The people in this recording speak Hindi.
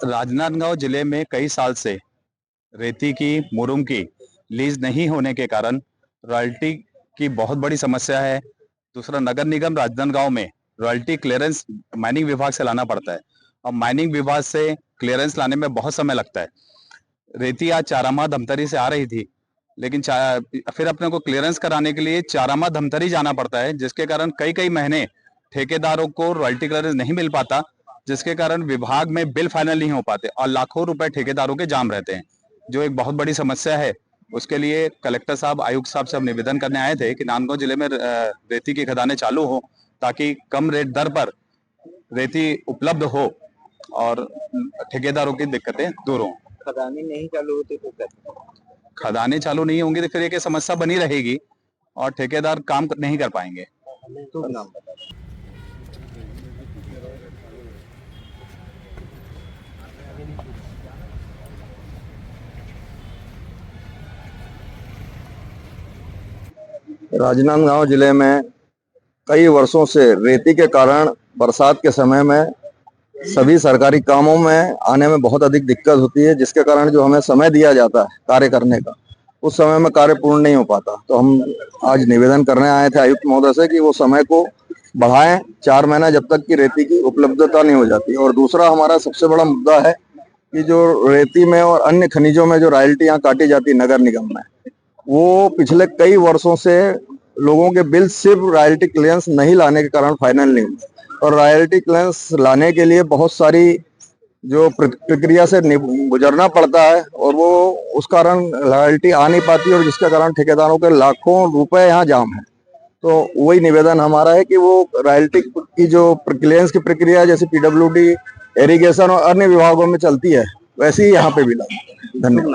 राजनांदगांव जिले में कई साल से रेती की, मुरुम की लीज नहीं होने के कारण रॉयल्टी की बहुत बड़ी समस्या है। दूसरा, नगर निगम राजनांदगांव में रॉयल्टी क्लियरेंस माइनिंग विभाग से लाना पड़ता है और माइनिंग विभाग से क्लियरेंस लाने में बहुत समय लगता है। रेती आज चारामा धमतरी से आ रही थी, लेकिन फिर अपने को क्लियरेंस कराने के लिए चारामा धमतरी जाना पड़ता है, जिसके कारण कई कई महीने ठेकेदारों को रॉयल्टी क्लियरेंस नहीं मिल पाता, जिसके कारण विभाग में बिल फाइनल नहीं हो पाते और लाखों रुपए ठेकेदारों के जाम रहते हैं, जो एक बहुत बड़ी समस्या है। उसके लिए कलेक्टर साहब, आयुक्त साहब से हम निवेदन करने आए थे कि नांदगांव जिले में रेती की खदानें चालू हो, ताकि कम रेट दर पर रेती उपलब्ध हो और ठेकेदारों की दिक्कतें दूर हों। खदानें नहीं चालू होती तो क्या? खदानें चालू नहीं होंगी तो फिर एक समस्या बनी रहेगी और ठेकेदार काम नहीं कर पाएंगे। तो नाम राजनांदगांव जिले में कई वर्षों से रेती के कारण बरसात के समय में सभी सरकारी कामों में आने में बहुत अधिक दिक्कत होती है, जिसके कारण जो हमें समय दिया जाता है कार्य करने का, उस समय में कार्य पूर्ण नहीं हो पाता। तो हम आज निवेदन करने आए थे आयुक्त महोदय से कि वो समय को बढ़ाएं 4 महीना, जब तक कि रेती की उपलब्धता नहीं हो जाती। और दूसरा हमारा सबसे बड़ा मुद्दा है कि जो रेती में और अन्य खनिजों में जो रॉयल्टियां काटी जाती नगर निगम में, वो पिछले कई वर्षों से लोगों के बिल सिर्फ रॉयल्टी क्लियरेंस नहीं लाने के कारण फाइनल नहीं हुए, और रॉयल्टी क्लियरेंस लाने के लिए बहुत सारी जो प्रक्रिया से गुजरना पड़ता है और वो उस कारण रॉयल्टी आ नहीं पाती, और जिसके कारण ठेकेदारों के लाखों रुपए यहाँ जाम है। तो वही निवेदन हमारा है कि वो रॉयल्टी की जो क्लियरेंस की प्रक्रिया जैसे पीडब्ल्यूडी, इरिगेशन और अन्य विभागों में चलती है, वैसे ही यहाँ पे भी लागू। धन्यवाद।